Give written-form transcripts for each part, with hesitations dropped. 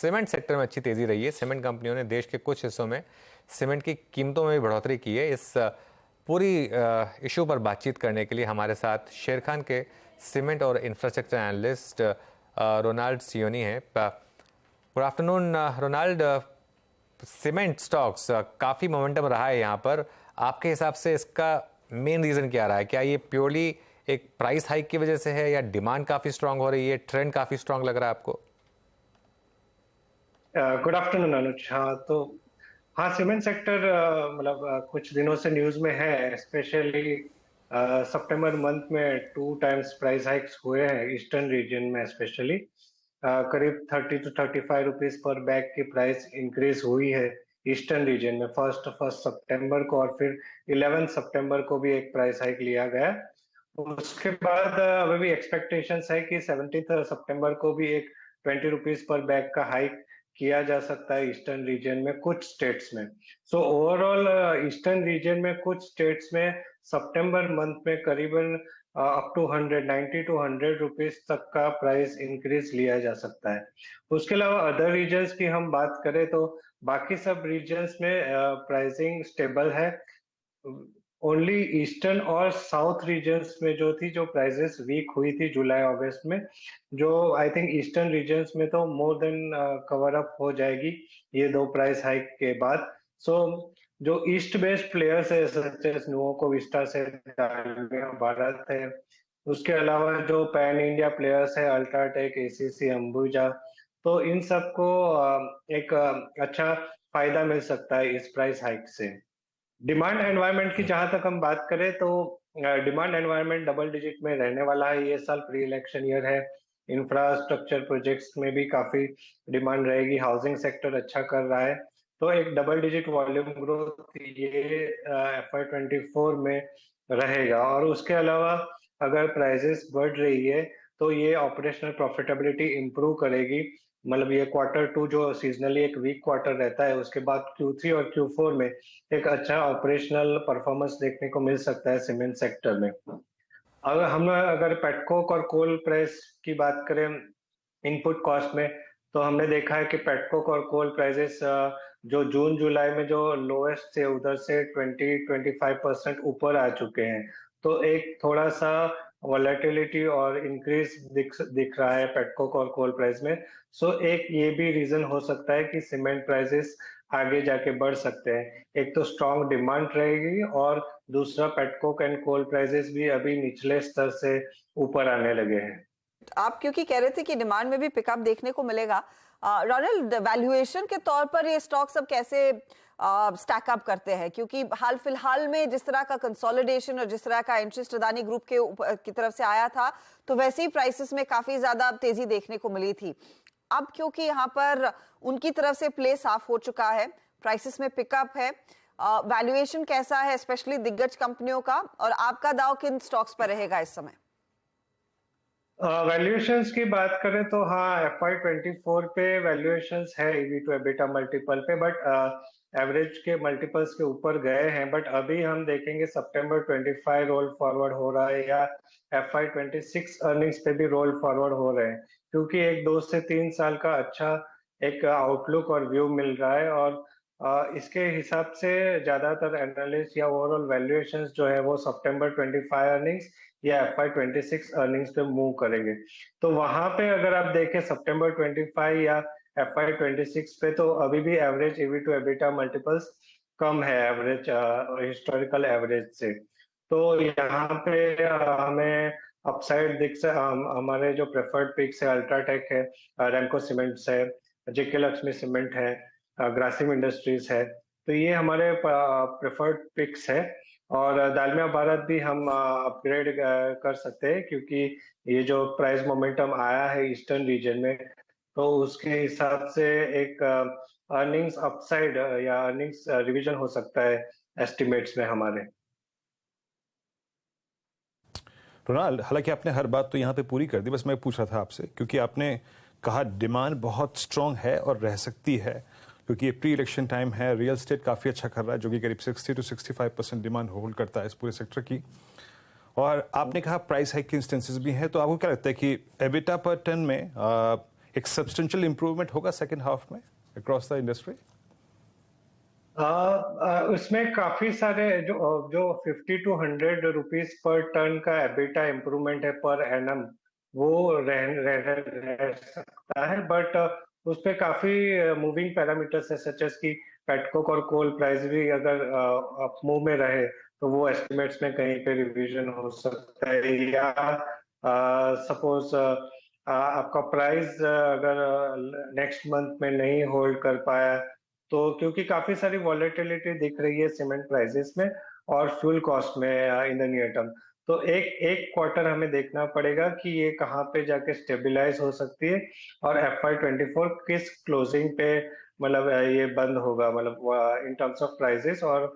Cement sector में अच्छी तेजी रही है। सीमेंट कंपनियों ने देश के कुछ हिस्सों में सीमेंट की कीमतों में भी बढ़ोतरी की है। इस पूरी इशू पर बातचीत करने के लिए हमारे साथ शेर खान के सीमेंट और इंफ्रास्ट्रक्चर एनालिस्ट रोनाल्ड सियोनी हैं। Good afternoon Ronald. Cement stocks काफ़ी मोमेंटम रहा है यहाँ पर। आपके हिसाब से इसका मेन रीज़न क्या रहा है? क्या ये प्योरली एक प्राइस हाइक की वजह से है या डिमांड काफ़ी स्ट्रांग हो रही है, ट्रेंड काफ़ी स्ट्रांग लग रहा है आपको? गुड आफ्टरनून अनुज। हाँ, सीमेंट सेक्टर मतलब कुछ दिनों से न्यूज में है। स्पेशली सितंबर मंथ में 2 टाइम्स प्राइस हाइक्स हुए हैं ईस्टर्न रीजन में। स्पेशली करीब 30 to 35 रुपीज पर बैग की प्राइस इंक्रीज हुई है ईस्टर्न रीजन में। फर्स्ट सितंबर को और फिर 11 सितंबर को भी एक प्राइस हाइक लिया गया। उसके बाद अभी भी एक्सपेक्टेशंस है कि 17 सितंबर को भी एक 20 रुपीज पर बैग का हाइक किया जा सकता है ईस्टर्न रीजन में कुछ स्टेट्स में। सो ओवरऑल ईस्टर्न रीजन में कुछ स्टेट्स में सितंबर मंथ में करीबन अप टू 190 to 100 रुपीज तक का प्राइस इंक्रीज लिया जा सकता है। उसके अलावा अदर रीजन्स की हम बात करें तो बाकी सब रीजन्स में प्राइसिंग स्टेबल है। ओनली ईस्टर्न और साउथ रीजन्स में जो प्राइसेस वीक हुई थी जुलाई अगस्त में, जो आई थिंक ईस्टर्न रीजन्स में तो मोर देन कवर अप हो जाएगी ये 2 प्राइस हाइक के बाद। सो जो ईस्ट बेस्ड प्लेयर्स है सच एस नुवोको विस्टा से दालमिया भारत है, उसके अलावा जो पैन इंडिया प्लेयर्स है अल्ट्राटेक, एसीसी, अंबुजा, तो इन सबको एक अच्छा फायदा मिल सकता है इस प्राइस हाइक से। डिमांड एनवायरनमेंट की जहां तक हम बात करें तो डिमांड एनवायरनमेंट डबल डिजिट में रहने वाला है। ये साल प्री इलेक्शन ईयर है। इंफ्रास्ट्रक्चर प्रोजेक्ट्स में भी काफी डिमांड रहेगी। हाउसिंग सेक्टर अच्छा कर रहा है, तो एक डबल डिजिट वॉल्यूम ग्रोथ ये FY24 में रहेगा। और उसके अलावा अगर प्राइसेस बढ़ रही है तो ये ऑपरेशनल प्रॉफिटेबिलिटी इंप्रूव करेगी। मतलब ये Q2 जो सीजनली एक वीक क्वार्टर रहता है, उसके बाद Q3 और Q4 में एक अच्छा ऑपरेशनल परफॉर्मेंस देखने को मिल सकता है सीमेंट सेक्टर में। अगर पेटकोक और कोल प्राइस की बात करें इनपुट कॉस्ट में, तो हमने देखा है कि पेटकोक और कोल प्राइसेस जो जून जुलाई में जो लोएस्ट थे उधर से 20-25% ऊपर आ चुके हैं। तो एक थोड़ा सा वॉलेटिलिटी और इंक्रीज दिख रहा है पेटकोक और कोल प्राइस में। सो एक ये भी रीजन हो सकता है कि सीमेंट प्राइसेस आगे जाके बढ़ सकते हैं। एक तो स्ट्रॉन्ग डिमांड रहेगी और दूसरा पेटकोक एंड कोल प्राइसेस भी अभी निचले स्तर से ऊपर आने लगे हैं। आप क्योंकि कह रहे थे कि डिमांड में भी पिकअप देखने को मिलेगा, रोनाल्ड, वैल्यूएशन के तौर पर ये स्टॉक सब कैसे स्टैक अप करते हैं? क्योंकि हाल फिलहाल में जिस तरह का कंसोलिडेशन और जिस तरह का इंटरेस्ट अदानी ग्रुप की तरफ से आया था, तो वैसे ही प्राइसेस में काफी ज्यादा तेजी देखने को मिली थी। अब क्योंकि यहाँ पर उनकी तरफ से प्ले साफ हो चुका है, प्राइसेस में पिकअप है, वैल्यूएशन कैसा है स्पेशली दिग्गज कंपनियों का, और आपका दाव किन स्टॉक्स पर रहेगा इस समय? वैल्यूएशंस की बात करें तो हाँ, FY24 पे वैल्यूएशंस है EV to EBITDA मल्टीपल पे, बट एवरेज के मल्टीपल्स के ऊपर गए हैं। बट अभी हम देखेंगे सितंबर 25 रोल फॉरवर्ड हो रहा है या FY26 अर्निंग्स पे भी रोल फॉरवर्ड हो रहे हैं, क्योंकि एक 2 से 3 साल का अच्छा एक आउटलुक और व्यू मिल रहा है। और इसके हिसाब से ज्यादातर एनालिस्ट या ओवरऑल वैल्यूएशंस जो है वो सितंबर 25 अर्निंग्स या FY26 अर्निंग्स पे मूव करेंगे। तो वहां पे अगर आप देखें सितंबर 25 या FY26 पे, तो अभी भी average EV to EBITDA multiples कम है एवरेज हिस्टोरिकल एवरेज से। तो यहाँ पे हमें अपसाइड हमारे जो प्रेफर्ड पिक्स है अल्ट्राटेक है, रेमको सीमेंट्स है, जेके लक्ष्मी सीमेंट है, ग्रासिम इंडस्ट्रीज है, तो ये हमारे प्रेफर्ड पिक्स है। और दालमिया भारत भी हम अपग्रेड कर सकते हैं, क्योंकि ये जो प्राइस मोमेंटम आया है ईस्टर्न रीजन में, तो उसके हिसाब से एक अर्निंग्स अपसाइड या अर्निंग्स रिवीजन हो सकता है एस्टिमेट्स में हमारे। रोनाल्ड, हालांकि आपने हर बात तो यहाँ पे पूरी कर दी, बस मैं पूछ रहा था आपसे, क्योंकि आपने कहा डिमांड बहुत स्ट्रांग है और रह सकती है, क्योंकि ये प्री इलेक्शन टाइम है, रियल स्टेट काफ़ी अच्छा कर रहा है, जो कि करीब 60 to 65% डिमांड होल्ड करता है इस पूरे सेक्टर की। और आपने कहा प्राइस हाइक के इंस्टेंसेस भी हैं, तो आपको क्या लगता है कि एबिटा पर टन में एक सब्सटेंशियल इंप्रूवमेंट होगा सेकंड हाफ में अक्रॉस द इंडस्ट्री? उसमें काफी सारे जो 50 to 100 रुपीस पर टन का एबिटा इम्प्रूवमेंट है पर एनम, वो रह सकता है, बट उस पे काफी मूविंग पैरामीटर्स है, सच एज की पेटकोक और कोल प्राइस भी अगर अप मूव में रहे तो वो एस्टिमेट्स में कहीं पे रिवीजन हो सकता है, या सपोज आपका प्राइस अगर नेक्स्ट मंथ में नहीं होल्ड कर पाया, तो क्योंकि काफी सारी वॉलेटिलिटी दिख रही है सीमेंट प्राइसेस में और फ्यूल कॉस्ट में इन द नियर टर्म, तो एक क्वार्टर हमें देखना पड़ेगा कि ये कहाँ पे जाके स्टेबलाइज हो सकती है और FY24 किस क्लोजिंग पे मतलब ये बंद होगा, मतलब इन टर्म्स ऑफ प्राइसेस और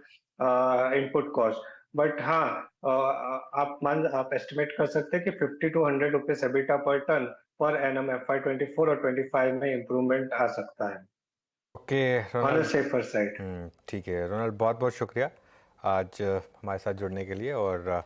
इनपुट कॉस्ट। बट हाँ, आप एस्टिमेट कर सकते हैं कि 50 to 100 rupees EBITDA per tonne per annum FY24 और 25 में इम्प्रूवमेंट आ सकता है okay on a Ronald. Safer side. ठीक है रोनाल्ड, बहुत बहुत शुक्रिया आज हमारे साथ जुड़ने के लिए और